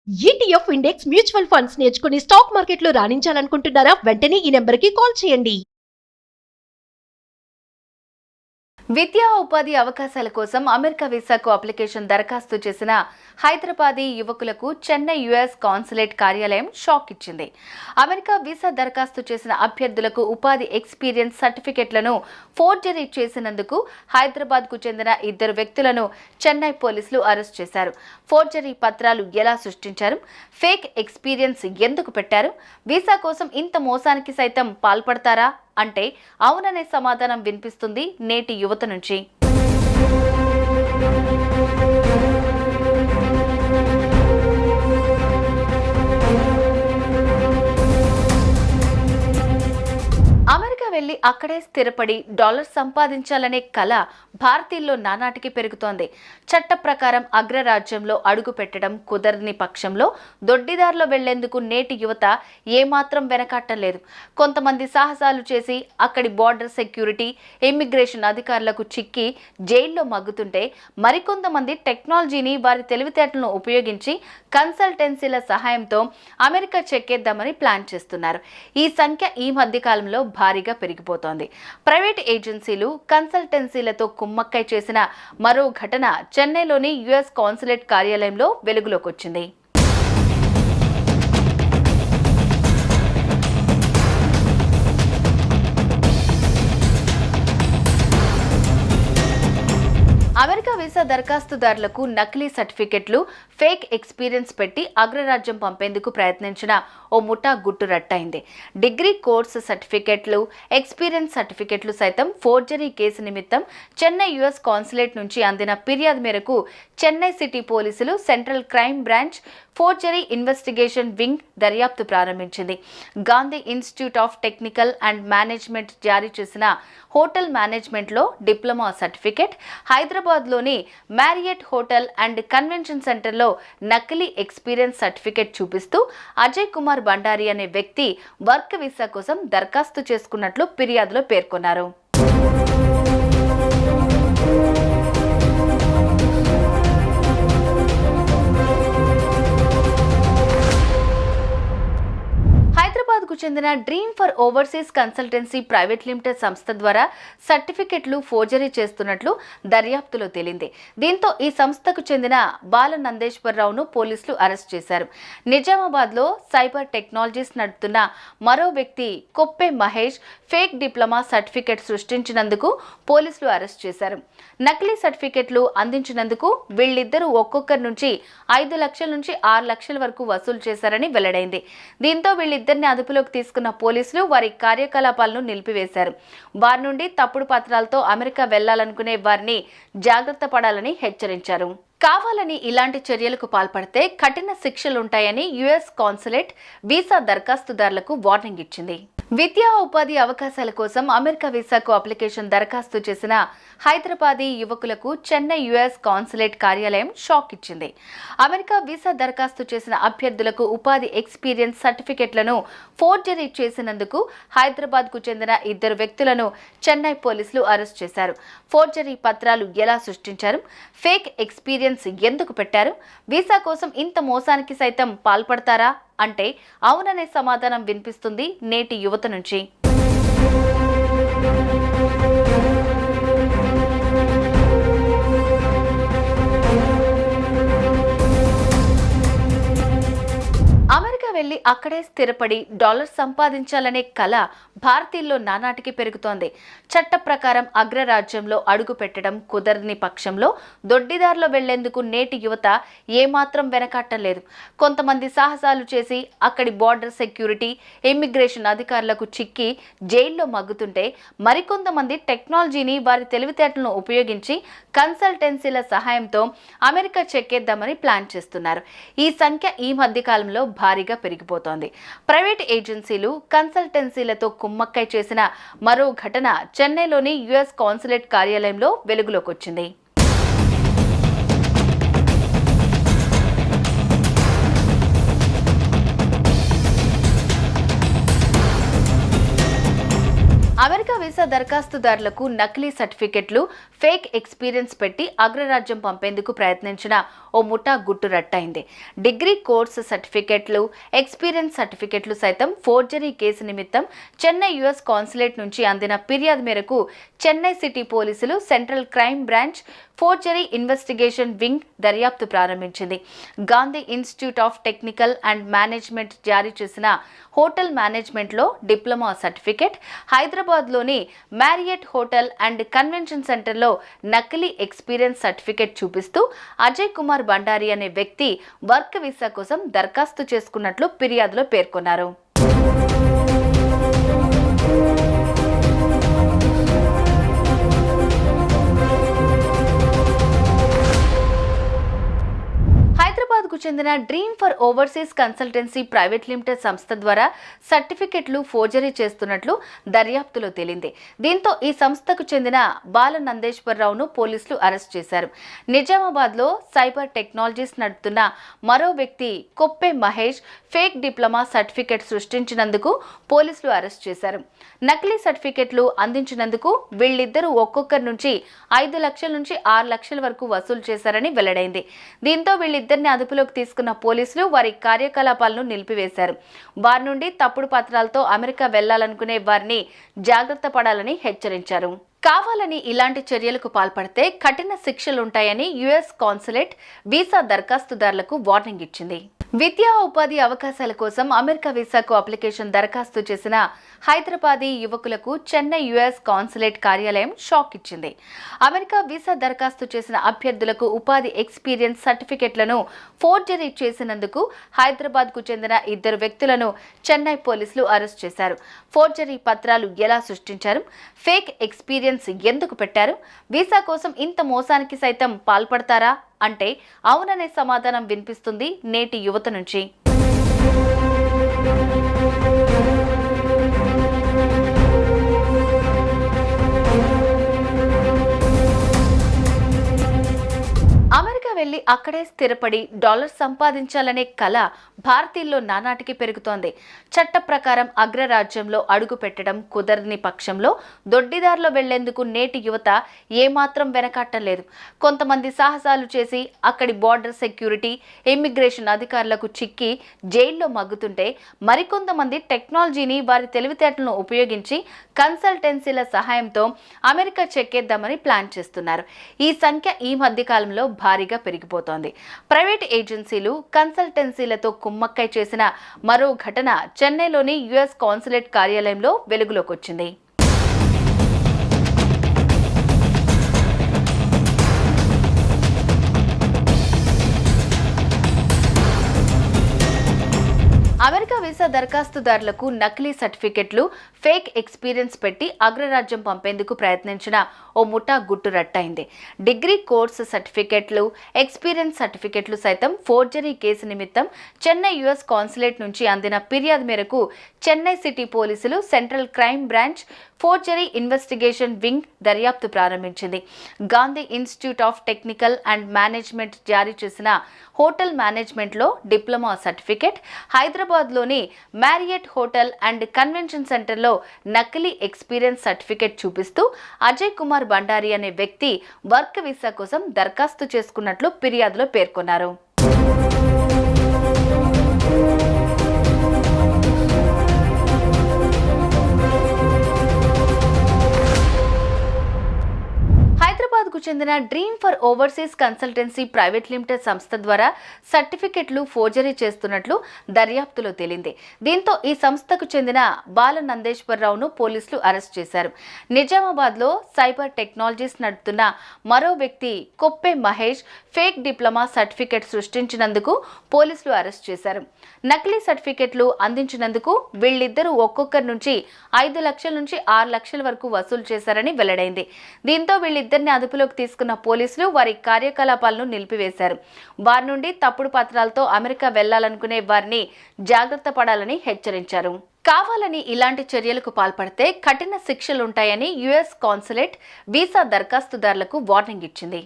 ETF index mutual funds నేర్చుకుని stock మార్కెట్లో రాణించాలనుకుంటున్నారా? వెంటనే ఈ నెంబర్కి కాల్ చేయండి. విద్యా ఉపాధి అవకాశాల కోసం అమెరికా వీసాకు అప్లికేషన్ దరఖాస్తు చేసిన హైదరాబాదీ యువకులకు చెన్నై యుఎస్ కాన్సులేట్ కార్యాలయం షాక్ ఇచ్చింది. అమెరికా వీసా దరఖాస్తు చేసిన అభ్యర్థులకు ఉపాధి ఎక్స్పీరియన్స్ సర్టిఫికెట్లను ఫోర్జరీ చేసినందుకు హైదరాబాద్కు చెందిన 2 వ్యక్తులను చెన్నై పోలీసులు అరెస్ట్ చేశారు. ఫోర్జరీ పత్రాలు ఎలా సృష్టించారు, ఫేక్ ఎక్స్పీరియన్స్ ఎందుకు పెట్టారు, వీసా కోసం ఇంత మోసానికి సైతం పాల్పడతారా అంటే అవుననే సమాధానం వినిపిస్తుంది నేటి యువత నుంచి. అమెరికా వెళ్లి అక్కడే స్థిరపడి డాలర్ సంపాదించాలనే కళ భారతీయుల్లో నానాటికి పెరుగుతోంది. చట్ట ప్రకారం అగ్రరాజ్యంలో అడుగు పెట్టడం కుదరని పక్షంలో దొడ్డిదారిలో వెళ్లేందుకు నేటి యువత ఏమాత్రం వెనకాట్టలేదు. కొంతమంది సాహసాలు చేసి అక్కడి బార్డర్ సెక్యూరిటీ, ఇమ్మిగ్రేషన్ అధికారులకు చిక్కి జైల్లో మగ్గుతుంటే, మరికొంతమంది టెక్నాలజీని వారి తెలివితేటలను ఉపయోగించి కన్సల్టెన్సీల సహాయంతో అమెరికా చెక్కేద్దామని ప్లాన్ చేస్తున్నారు. ఈ సంఖ్య ఈ మధ్య కాలంలో భారీగా పెరిగిపోతోంది. ప్రైవేట్ ఏజెన్సీలు, కన్సల్టెన్సీలతో కుమ్మక్కై చేసిన మరో ఘటన చెన్నైలోని యుఎస్ కాన్సులేట్ కార్యాలయంలో వెలుగులోకి వచ్చింది. అమెరికా వీసా దరఖాస్తుదారులకు నకిలీ సర్టిఫికెట్లు, ఫేక్ ఎక్స్పీరియన్స్ పెట్టి అగ్రరాజ్యం పంపేందుకు ప్రయత్నించిన ఓ ముఠా గుట్టు రట్టయింది. డిగ్రీ కోర్సు సర్టిఫికెట్లు, ఎక్స్పీరియన్స్ సర్టిఫికెట్లు సైతం ఫోర్జరీ కేసు నిమిత్తం చెన్నై యుఎస్ కాన్సులేట్ నుంచి అందిన ఫిర్యాదు మేరకు చెన్నై సిటీ పోలీసులు central crime branch forgery investigation wing దర్యాప్తు ప్రారంభించింది. Gandhi institute of technical and management జారీ చేసిన హోటల్ మేనేజ్మెంట్లో డిప్లొమా సర్టిఫికెట్, హైదరాబాద్లోని మ్యారియట్ హోటల్ అండ్ కన్వెన్షన్ సెంటర్లో నకిలీ ఎక్స్పీరియన్స్ సర్టిఫికెట్ చూపిస్తూ అజయ్ కుమార్ బండారి అనే వ్యక్తి వర్క్ వీసా కోసం దరఖాస్తు చేసుకున్నట్లు ఫిర్యాదులో పేర్కొన్నారు. హైదరాబాద్కు చెందిన dream for overseas consultancy private limited సంస్థ ద్వారా సర్టిఫికెట్లు ఫోర్జరీ చేస్తున్నట్లు దర్యాప్తులో తేలింది. దీంతో ఈ సంస్థకు చెందిన బాల నందేశ్వరరావును పోలీసులు అరెస్ట్ చేశారు. నిజామాబాద్లో సైబర్ టెక్నాలజీస్ నడుపుతున్న మరో వ్యక్తి కొప్పే మహేష్ ఫేక్ డిప్లొమా సర్టిఫికెట్ సృష్టించినందుకు పోలీసులు అరెస్ట్ చేశారు. నకిలీ సర్టిఫికెట్లు అందించినందుకు వీళ్ళిద్దరూ ఒక్కొక్కరి నుంచి 5 లక్షల నుంచి 6 లక్షల వరకు వసూలు చేశారని వెల్లడైంది. దీంతో వీళ్ళిద్దరిని అదుపులోకి తీసుకున్న పోలీసులు వారి కార్యకలాపాలను నిలిపివేశారు. వారి నుండి తప్పుడు పత్రాలతో అమెరికా వెళ్లాలనుకునే వారిని జాగ్రత్త పడాలని హెచ్చరించారు. కావాలని ఇలాంటి చర్యలకు పాల్పడితే కఠిన శిక్షలుంటాయని యుఎస్ కాన్సులేట్ వీసా దరఖాస్తుదారులకు వార్నింగ్ ఇచ్చింది. విద్యా ఉపాధి అవకాశాల కోసం అమెరికా వీసాకు అప్లికేషన్ దరఖాస్తు చేసిన హైదరాబాదీ యువకులకు చెన్నై యుఎస్ కాన్సులేట్ కార్యాలయం షాక్ ఇచ్చింది. అమెరికా వీసా దరఖాస్తు చేసిన అభ్యర్థులకు ఉపాధి ఎక్స్పీరియన్స్ సర్టిఫికెట్లను ఫోర్జరీ చేసినందుకు హైదరాబాద్కు చెందిన 2 వ్యక్తులను చెన్నై పోలీసులు అరెస్ట్ చేశారు. ఫోర్జరీ పత్రాలు ఎలా సృష్టించారు, ఫేక్ ఎక్స్పీరియన్స్ ఎందుకు పెట్టారు, వీసా కోసం ఇంత మోసానికి సైతం పాల్పడతారా అంటే అవుననే సమాధానం వినిపిస్తుంది నేటి యువత నుంచి. అమెరికా వెళ్లి అక్కడే స్థిరపడి డాలర్ సంపాదించాలనే కళ భారతీయుల్లో నానాటికి పెరుగుతోంది. చట్ట ప్రకారం అగ్రరాజ్యంలో అడుగు పెట్టడం కుదరని పక్షంలో దొడ్డిదారిలో వెళ్లేందుకు నేటి యువత ఏమాత్రం వెనకాట్టలేదు. కొంతమంది సాహసాలు చేసి అక్కడి బార్డర్ సెక్యూరిటీ, ఇమ్మిగ్రేషన్ అధికారులకు చిక్కి జైల్లో మగ్గుతుంటే, మరికొంతమంది టెక్నాలజీని వారి తెలివితేటలను ఉపయోగించి కన్సల్టెన్సీల సహాయంతో అమెరికా చెక్కేద్దామని ప్లాన్ చేస్తున్నారు. ఈ సంఖ్య ఈ మధ్య కాలంలో భారీగా పెరిగిపోతోంది. ప్రైవేట్ ఏజెన్సీలు, కన్సల్టెన్సీలతో కుమ్మక్కై చేసిన మరో ఘటన చెన్నైలోని యుఎస్ కాన్సులేట్ కార్యాలయంలో వెలుగులోకి వచ్చింది. అమెరికా వీసా దరఖాస్తుదారులకు నకిలీ సర్టిఫికెట్లు, ఫేక్ ఎక్స్పీరియన్స్ పెట్టి అగ్రరాజ్యం పంపేందుకు ప్రయత్నించిన ఓ ముఠా గుట్టు రట్టయింది. డిగ్రీ కోర్సు సర్టిఫికెట్లు, ఎక్స్పీరియన్స్ సర్టిఫికెట్లు సైతం ఫోర్జరీ కేసు నిమిత్తం చెన్నై యుఎస్ కాన్సులేట్ నుంచి అందిన ఫిర్యాదు మేరకు చెన్నై సిటీ పోలీసులు central crime branch forgery investigation wing దర్యాప్తు ప్రారంభించింది. Gandhi institute of technical and management జారీ చేసిన హోటల్ మేనేజ్మెంట్లో డిప్లొమా సర్టిఫికెట్, హైదరాబాద్లోని మ్యారియట్ హోటల్ అండ్ కన్వెన్షన్ సెంటర్లో నకిలీ ఎక్స్పీరియన్స్ సర్టిఫికెట్ చూపిస్తూ అజయ్ కుమార్ బండారి అనే వ్యక్తి వర్క్ వీసా కోసం దరఖాస్తు చేసుకున్నట్లు ఫిర్యాదులో పేర్కొన్నారు. హైదరాబాద్కు చెందిన dream for overseas consultancy private limited సంస్థ ద్వారా సర్టిఫికెట్లు ఫోర్జరీ చేస్తున్నట్లు దర్యాప్తులో తేలింది. దీంతో ఈ సంస్థకు చెందిన బాల నందేశ్వరరావును పోలీసులు అరెస్ట్ చేశారు. నిజామాబాద్లో సైబర్ టెక్నాలజీస్ నడుపుతున్న మరో వ్యక్తి కొప్పే మహేష్ ఫేక్ డిప్లొమా సర్టిఫికెట్ సృష్టించినందుకు పోలీసులు అరెస్ట్ చేశారు. నకిలీ సర్టిఫికెట్లు అందించినందుకు వీళ్ళిద్దరూ ఒక్కొక్కరి నుంచి 5 లక్షల నుంచి 6 లక్షల వరకు వసూలు చేశారని వెల్లడైంది. దీంతో వీళ్ళిద్దరిని అదుపులోకి తీసుకున్న పోలీసులు వారి కార్యకలాపాలను నిలిపివేశారు. వారి నుండి తప్పుడు పత్రాలతో అమెరికా వెళ్లాలనుకునే వారిని జాగ్రత్త పడాలని హెచ్చరించారు. కావాలని ఇలాంటి చర్యలకు పాల్పడితే కఠిన శిక్షలుంటాయని యుఎస్ కాన్సులేట్ వీసా దరఖాస్తుదారులకు వార్నింగ్ ఇచ్చింది. విద్యా ఉపాధి అవకాశాల కోసం అమెరికా వీసాకు అప్లికేషన్ దరఖాస్తు చేసిన హైదరాబాదీ యువకులకు చెన్నై యుఎస్ కాన్సులేట్ కార్యాలయం షాక్ ఇచ్చింది. అమెరికా వీసా దరఖాస్తు చేసిన అభ్యర్థులకు ఉపాధి ఎక్స్పీరియన్స్ సర్టిఫికెట్లను ఫోర్జరీ చేసినందుకు హైదరాబాద్కు చెందిన 2 వ్యక్తులను చెన్నై పోలీసులు అరెస్ట్ చేశారు. ఫోర్జరీ పత్రాలు ఎలా సృష్టించారు, ఫేక్ ఎక్స్పీరియన్స్ ఎందుకు పెట్టారు, వీసా కోసం ఇంత మోసానికి సైతం పాల్పడతారా అంటే అవుననే సమాధానం వినిపిస్తుంది నేటి యువత నుంచి. అమెరికా వెళ్లి అక్కడే స్థిరపడి డాలర్ సంపాదించాలనే కల భారతీయుల్లో నానాటికి పెరుగుతోంది. చట్ట ప్రకారం అగ్రరాజ్యంలో అడుగు పెట్టడం కుదరని పక్షంలో దొడ్డిదారిలో వెళ్లేందుకు నేటి యువత ఏమాత్రం వెనకాటం లేదు. కొంతమంది సాహసాలు చేసి అక్కడి బార్డర్ సెక్యూరిటీ, ఇమ్మిగ్రేషన్ అధికారులకు చిక్కి జైల్లో మగ్గుతుంటే మరికొంతమంది టెక్నాలజీని వారి తెలివితేటలను ఉపయోగించి కన్సల్టెన్సీల సహాయంతో అమెరికా చెక్కేద్దామని ప్లాన్ చేస్తున్నారు. ఈ సంఖ్య ఈ మధ్య కాలంలో భారీగా పెరిగిపోతోంది. ప్రైవేట్ ఏజెన్సీలు, కన్సల్టెన్సీలతో కుమ్మక్కై చేసిన మరో ఘటన చెన్నైలోని యుఎస్ కాన్సులేట్ కార్యాలయంలో వెలుగులోకి వచ్చింది. అమెరికా వీసా దరఖాస్తుదారులకు నకిలీ సర్టిఫికెట్లు, ఫేక్ ఎక్స్పీరియన్స్ పెట్టి అగ్రరాజ్యం పంపేందుకు ప్రయత్నించిన ఓ ముఠా గుట్టు రట్టయింది. డిగ్రీ కోర్సు సర్టిఫికెట్లు, ఎక్స్పీరియన్స్ సర్టిఫికెట్లు సైతం ఫోర్జరీ కేసు నిమిత్తం చెన్నై యుఎస్ కాన్సులేట్ నుంచి అందిన ఫిర్యాదు మేరకు చెన్నై సిటీ పోలీసులు central crime branch forgery investigation wing దర్యాప్తు ప్రారంభించింది. Gandhi institute of technical and management జారీ చేసిన హోటల్ మేనేజ్మెంట్లో డిప్లొమా సర్టిఫికెట్, హైదరాబాద్లోని మ్యారియట్ హోటల్ అండ్ కన్వెన్షన్ సెంటర్లో నకిలీ ఎక్స్పీరియన్స్ సర్టిఫికెట్ చూపిస్తూ అజయ్ కుమార్ బండారి అనే వ్యక్తి వర్క్ వీసా కోసం దరఖాస్తు చేసుకున్నట్లు ఫిర్యాదులో పేర్కొన్నారు. హైదరాబాద్కు చెందిన dream for overseas consultancy private limited సంస్థ ద్వారా సర్టిఫికెట్లు ఫోర్జరీ చేస్తున్నట్లు దర్యాప్తులో తేలింది. దీంతో ఈ సంస్థకు చెందిన బాల నందేశ్వరరావును పోలీసులు అరెస్ట్ చేశారు. నిజామాబాద్లో సైబర్ టెక్నాలజీస్ నడుపుతున్న మరో వ్యక్తి కొప్పే మహేష్ ఫేక్ డిప్లొమా సర్టిఫికెట్ సృష్టించినందుకు పోలీసులు అరెస్ట్ చేశారు. నకిలీ సర్టిఫికెట్లు అందించినందుకు వీళ్ళిద్దరూ ఒక్కొక్కరి నుంచి 5 లక్షల నుంచి 6 లక్షల వరకు వసూలు చేశారని వెల్లడైంది. దీంతో వీళ్ళిద్దరిని అదుపులోకి తీసుకున్న పోలీసులు వారి కార్యకలాపాలను నిలిపివేశారు. వారి నుండి తప్పుడు పత్రాలతో అమెరికా వెళ్లాలనుకునే వారిని జాగ్రత్త పడాలని హెచ్చరించారు. కావాలని ఇలాంటి చర్యలకు పాల్పడితే కఠిన శిక్షలుంటాయని యుఎస్ కాన్సులేట్ వీసా దరఖాస్తుదారులకు వార్నింగ్ ఇచ్చింది.